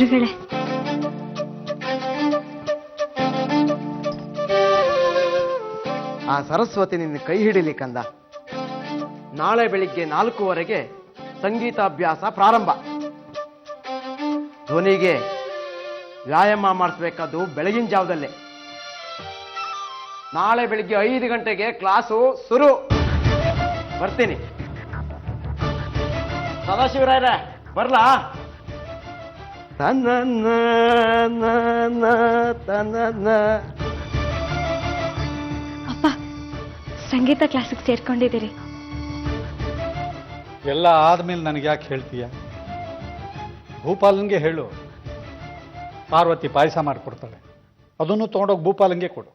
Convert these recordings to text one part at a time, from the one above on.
ಗುರುಗಳೇ. ಆ ಸರಸ್ವತಿ ನಿನ್ನ ಕೈ ಹಿಡಿಲಿ ಕಂದ. ನಾಳೆ ಬೆಳಿಗ್ಗೆ 4:15 ಸಂಗೀತಾಭ್ಯಾಸ ಪ್ರಾರಂಭ. ಧ್ವನಿಗೆ ವ್ಯಾಯಾಮ ಮಾಡಿಸ್ಬೇಕಾದ್ದು ಬೆಳಗಿನ ಜಾವದಲ್ಲೇ. ನಾಳೆ ಬೆಳಿಗ್ಗೆ 5 ಗಂಟೆಗೆ ಕ್ಲಾಸು ಶುರು. ಬರ್ತೀನಿ. ಸದಾಶಿವರಾಯರ ಬರ್ಲಾ? ತನ್ನ ಅಪ್ಪ, ಸಂಗೀತ ಕ್ಲಾಸಿಗೆ ಸೇರ್ಕೊಂಡಿದ್ದೀರಿ. ಎಲ್ಲ ಆದ್ಮೇಲೆ ನನಗೆ ಯಾಕೆ ಹೇಳ್ತೀಯ? ಭೂಪಾಲನ್ಗೆ ಹೇಳು, ಪಾರ್ವತಿ ಪಾಯಸ ಮಾಡಿಕೊಡ್ತಾಳೆ, ಅದನ್ನು ತೊಗೊಂಡೋಗಿ ಭೂಪಾಲನ್ಗೆ ಕೊಡು.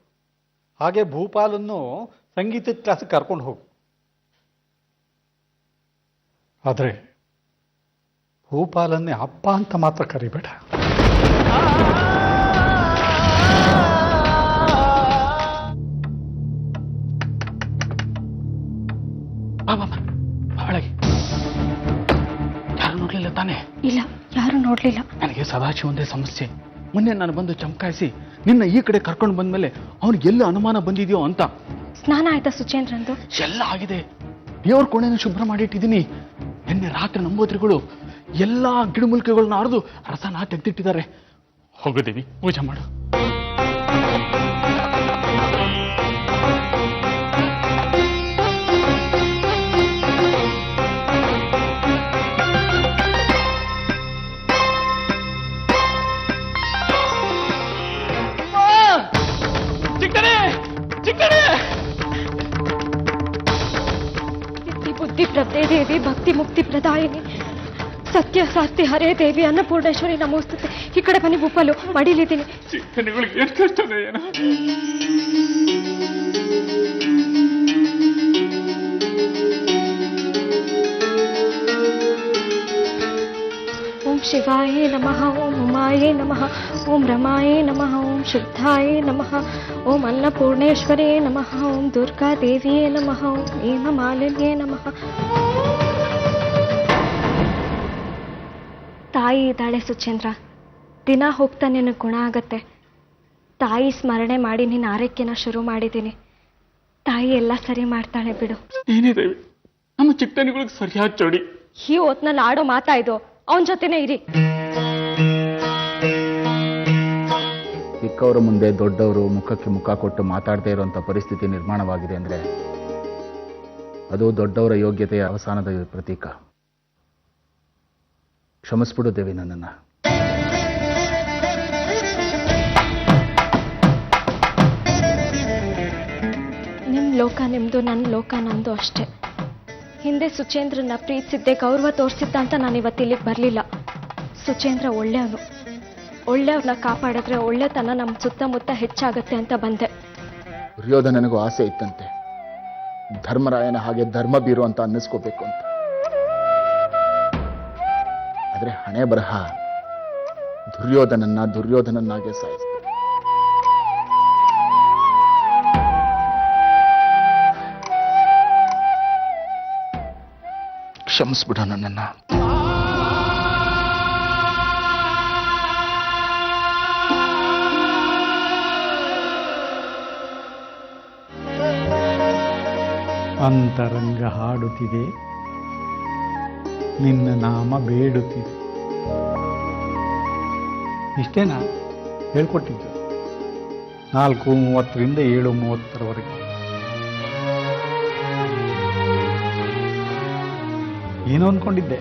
ಹಾಗೆ ಭೂಪಾಲನ್ನು ಸಂಗೀತದ ಕ್ಲಾಸಿಗೆ ಕರ್ಕೊಂಡು ಹೋಗು. ಆದರೆ ಭೂಪಾಲನ್ನೇ ಅಪ್ಪ ಅಂತ ಮಾತ್ರ ಕರಿಬೇಡ. ಒಳಗೆ ಯಾರು ನೋಡ್ಲಿಲ್ಲ ತಾನೆ? ಇಲ್ಲ, ಯಾರು ನೋಡ್ಲಿಲ್ಲ. ನನಗೆ ಸದಾಶಿವ ಒಂದೇ ಸಮಸ್ಯೆ. ಮೊನ್ನೆ ನಾನು ಬಂದು ಚಮಕಾಯಿಸಿ ನಿನ್ನ ಈ ಕಡೆ ಕರ್ಕೊಂಡು ಬಂದ್ಮೇಲೆ ಅವನಿಗೆ ಎಲ್ಲ ಅನುಮಾನ ಬಂದಿದೆಯೋ ಅಂತ. ಸ್ನಾನ ಆಯ್ತಾ ಸುಚೇಂದ್ರಂದು? ಎಲ್ಲ ಆಗಿದೆ. ದೇವ್ರ ಕೋಣೆನ ಶುಭ್ರ ಮಾಡಿಟ್ಟಿದ್ದೀನಿ. ನಿನ್ನೆ ರಾತ್ರಿ ನಂಬೋದ್ರಿಗಳು ಎಲ್ಲಾ ಗಿಡಮೂಲಿಕೆಗಳನ್ನ ಅರ್ದು ರಸನ ತೆಗೆದಿಟ್ಟಿದ್ದಾರೆ. ಹೋಗೋದೇವಿ, ಪೂಜೆ ಮಾಡು. ಬುದ್ಧಿ ಪ್ರದೇ ದೇವಿ ಭಕ್ತಿ ಮುಕ್ತಿ ಪ್ರದಾಯಿನಿ ಸತ್ಯ ಸಾಸ್ತಿ ಹರೇ ದೇವಿ ಅನ್ನಪೂರ್ಣೇಶ್ವರಿ ನಮೋಸ್ತುತೆ. ಈ ಕಡೆ ಬನ್ನಿ ಭೂಪಾಲು, ಮಡಿಲಿದ್ದೀನಿ. ಚಿಕ್ಕನಿಗಳಿಗೆ ಏನ್ ಕಷ್ಟನೇ ಏನೋ. ಓಂ ಶಿವಾಯೇ ನಮಃ, ಓಂ ಉಮಾಯೇ ನಮಃ, ಓಂ ರಮಾಯೇ ನಮಃ, ಓಂ ಶುದ್ಧಾಯೇ ನಮಃ, ಓಂ ಅನ್ನಪೂರ್ಣೇಶ್ವರೇ ನಮಃ, ಓಂ ದುರ್ಗಾ ದೇವಿಯೇ ನಮಃ, ಓಂ ಹೇಮಮಾಲಿನ್ಯೇ ನಮಃ. ತಾಯಿ ಇದ್ದಾಳೆ ಸುಚೇಂದ್ರ. ದಿನ ಹೋಗ್ತಾ ನಿನಗೆ ಗುಣ ಆಗತ್ತೆ. ತಾಯಿ ಸ್ಮರಣೆ ಮಾಡಿ ನಿನ್ನ ಆರೈಕೆನ ಶುರು ಮಾಡಿದ್ದೀನಿ. ತಾಯಿ ಎಲ್ಲ ಸರಿ ಮಾಡ್ತಾಳೆ ಬಿಡು. ಏನೇ ದೇವಿ, ನಮ್ಮ ಚಿಕ್ಕನಿಗಳಿಗೆ ಸರಿಯಾದ ಜೋಡಿ. ಈ ಹೊತ್ನಲ್ಲಿ ಆಡೋ ಮಾತಾ ಇದು. ಅವನ ಜೊತೆನೇ ಇರಿ. ಚಿಕ್ಕವರ ಮುಂದೆ ದೊಡ್ಡವರು ಮುಖಕ್ಕೆ ಮುಖ ಕೊಟ್ಟು ಮಾತಾಡದೇ ಇರುವಂಥ ಪರಿಸ್ಥಿತಿ ನಿರ್ಮಾಣವಾಗಿದೆ ಅಂದರೆ ಅದು ದೊಡ್ಡವರ ಯೋಗ್ಯತೆಯ ಅವಸಾನದ ಪ್ರತೀಕ. ಕ್ಷಮಿಸ್ಬಿಡು ದೇವಿ ನನ್ನನ್ನು. ನಿಮ್ಮ ಲೋಕ ನಿಮ್ಮದು, ನನ್ನ ಲೋಕ ನಂದು ಅಷ್ಟೇ. ಹಿಂದೆ ಸುಚೇಂದ್ರನ ಪ್ರೀತಿಸಿದ್ದೆ, ಗೌರವ ತೋರಿಸಿದ್ದ ಅಂತ ನಾನು ಇವತ್ತು ಇಲ್ಲಿಗೆ ಬರಲಿಲ್ಲ. ಸುಚೇಂದ್ರ ಒಳ್ಳೆಯವನು. ಒಳ್ಳೆಯವ್ರನ್ನ ಕಾಪಾಡಿದ್ರೆ ಒಳ್ಳೆತನ ನಮ್ಮ ಸುತ್ತಮುತ್ತ ಹೆಚ್ಚಾಗತ್ತೆ ಅಂತ ಬಂದೆ. ದುರ್ಯೋಧನನಿಗೂ ಆಸೆ ಇತ್ತಂತೆ, ಧರ್ಮರಾಯನ ಹಾಗೆ ಧರ್ಮ ಬೀರು ಅಂತ ಅನ್ನಿಸ್ಕೋಬೇಕು ಅಂತ. ಆದರೆ ಹಣೆ ಬರಹ ದುರ್ಯೋಧನನ್ನಾಗೆ ಸಾಯಿಸಿದೆ. ಕ್ಷಮಿಸ್ಬಿಡ ನನ್ನನ್ನ. ಅಂತರಂಗ ಹಾಡುತ್ತಿದೆ, ನಿನ್ನ ನಾಮ ಬೇಡುತ್ತಿದೆ. ಇಷ್ಟೇನಾ ಹೇಳ್ಕೊಟ್ಟಿದ್ದು? 4:30ರಿಂದ 7:30 ಏನೋ ಅನ್ಕೊಂಡಿದ್ದೆ.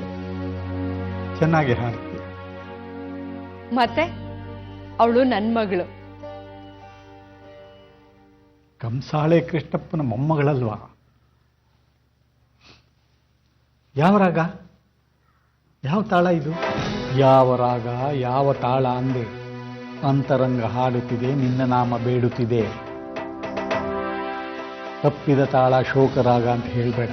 ಚೆನ್ನಾಗಿ ಹಾಡ್ತಿ. ಮತ್ತೆ ಅವಳು ನನ್ನ ಮಗಳು. ಕಂಸಾಳೆ ಕೃಷ್ಣಪ್ಪನ ಮೊಮ್ಮಗಳಲ್ವಾ? ಯಾವ ರಾಗ, ಯಾವ ತಾಳ ಇದು? ಯಾವ ರಾಗ, ಯಾವ ತಾಳ ಅಂದೆ? ಅಂತರಂಗ ಹಾಡುತ್ತಿದೆ, ನಿನ್ನ ನಾಮ ಬೇಡುತ್ತಿದೆ. ತಪ್ಪಿದ ತಾಳ ಶೋಕರಾಗ ಅಂತ ಹೇಳಬೇಡ.